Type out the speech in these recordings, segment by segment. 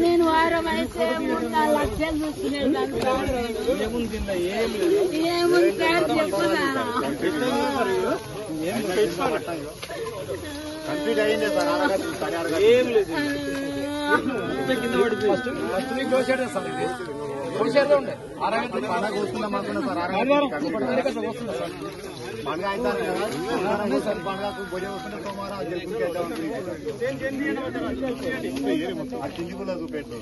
నేను వారం అయితే 3-4 లక్షలు చూసుకునేది ఏముంది చెప్పుదా కంప్లీట్ అయింది సార్ ఏం లేదు పండగ వస్తున్నాం అనుకున్నా సార్ పండుగ అవుతారు కదా సార్ పండుగకు బొడి వస్తున్న సోమవారం కింది కూడా చూపెట్టారు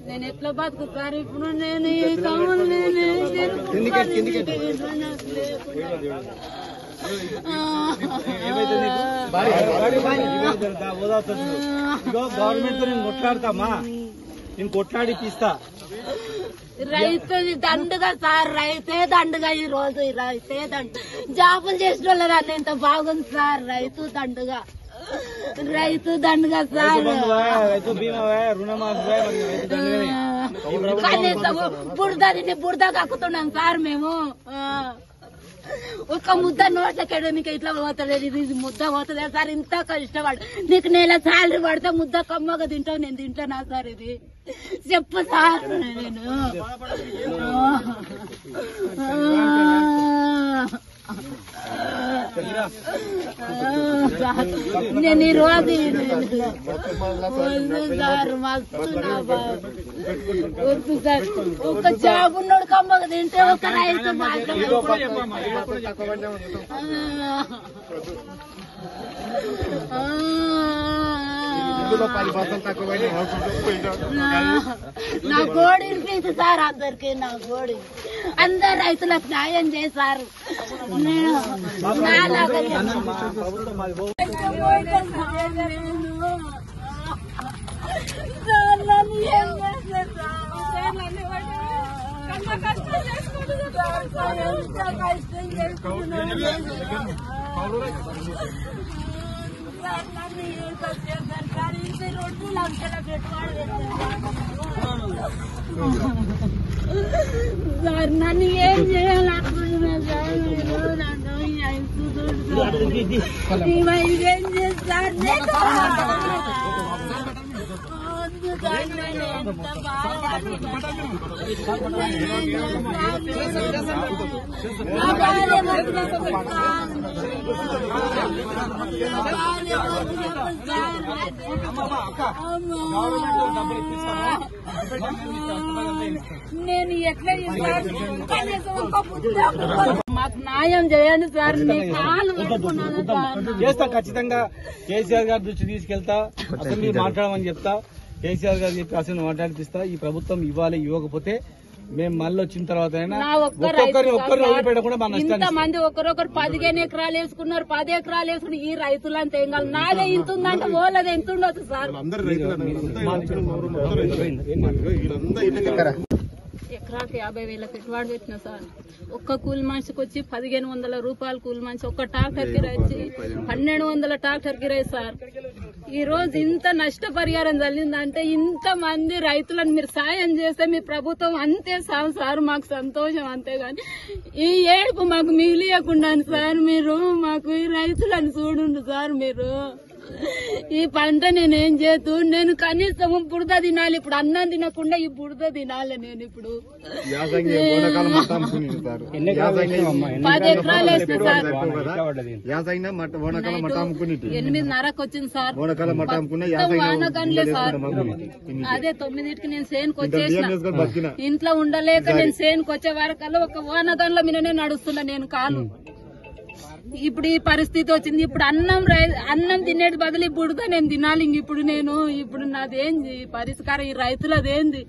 నేను ఎట్లా బతుకుతారు ఇప్పుడు నేను గవర్నమెంట్ తో నేను కొట్లాడతామా నేను కొట్లాడిపిస్తా రైతు దండుగా సార్ రైతే దండుగా ఈ రోజు రైతే దండు జాబులు చేసిన వాళ్ళ ఎంత బాగుంది సార్ రైతు దండుగా సార్ రైతు బీమా రుణమాఫీ కనీసం బురద కక్కుతున్నాం సార్ మేము ఒక్క ముద్ద నోట్లకెడు నీకు ఇట్లా పోతలేదు ఇది ముద్ద పోతుంది సార్ ఇంత కష్టపడు నీకు నెల శాలరీ పడితే ముద్ద కమ్మగా తింటావు నేను తింటానా సార్ ఇది చెప్పు సార్ నేను నేను ఈ రోజు సార్ మస్తు వద్దు సార్ ఒక జాబ్ ఉన్నాడు కమ్మగా తింటే ఒక రైతు నా గోడి వినిపించు సార్ అందరికి నా గోడి అందరు రైతులకు న్యాయం చేశారు నేను सरकारी से 2 లక్షల పెట్టుబడి సార్ నన్ను ఏం చేయాలనుకుంటున్నా సార్ ఇదేం చేస్తారు నేను ఎట్లా మాకు న్యాయం చేయండి సార్ చేస్తా ఖచ్చితంగా కేసీఆర్ గారి దృష్టి తీసుకెళ్తా అసెంబ్లీ మాట్లాడమని చెప్తా కేసీఆర్ గారు చెప్పి అసెంబ్లీ మాట్లాడిపిస్తా ఈ ప్రభుత్వం ఇవ్వాలి ఇవ్వకపోతే మేము మళ్ళీ వచ్చిన తర్వాత వదిలిపెట్టకుండా మన ఇంతమంది ఒకరొకరు 15 ఎకరాలు వేసుకున్నారు 10 ఎకరాలు వేసుకుని ఈ రైతులంతా ఏం కాదు నాదే ఇంత ఉందంటే ఓలది ఎంత ఉండొచ్చు సార్ ఎకరాకి 50,000 పెట్టుబడి పెట్టిన సార్ ఒక్క కూలి మనిషికి వచ్చి 1,500 రూపాయలు కూలి మనిషి ఒక్క ట్రాక్టర్ కిరాయి వచ్చి 1,200 ట్రాక్టర్ కిరాయి సార్ ఈ రోజు ఇంత నష్టపరిహారం జరిగిందంటే ఇంత మంది రైతులను మీరు సాయం చేస్తే మీ ప్రభుత్వం అంతే సార్ మాకు సంతోషం అంతేగాని ఈ ఏడుపు మాకు మిగిలియకుండా సార్ మీరు మాకు ఈ రైతులను చూడండి సార్ మీరు ఈ పంట నేనేం చేతు నేను కనీసం బురద తినాలి ఇప్పుడు అన్నం తినకుండా ఈ బురద తినాలి నేను ఇప్పుడు 10 ఎకరాలు వేసిన సార్ 8:30కి వచ్చింది సార్ వానగన్లే సార్ అదే 9కి నేను సేన్కి వచ్చేసిన ఇంట్లో ఉండలేక నేను సేన్కి వచ్చే వరకల్లా ఒక వానగన్ల మీదనే నడుస్తున్నా నేను కాలు ఇప్పుడు ఈ పరిస్థితి వచ్చింది. ఇప్పుడు అన్నం తినేది బదులు బుడద నేను తినాలి. ఇప్పుడు నాదేంది పరిష్కారం? ఈ రైతులదేంది?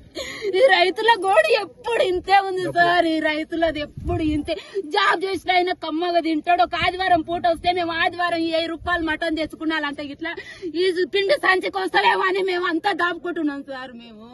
ఈ రైతుల గోడు ఎప్పుడు ఇంతే ఉంది సార్. ఈ రైతులది ఎప్పుడు ఇంతే. జాబ్ చేసిన ఆయన కమ్మగా తింటాడు. ఒక ఆదివారం పూట వస్తే మేము ఆదివారం 1000 రూపాయలు మటన్ తెచ్చుకున్నాలంటే ఇట్లా ఈ పిండి సంచికి వస్తలేమో అని మేము అంతా దాపుకుంటున్నాం సార్. మేము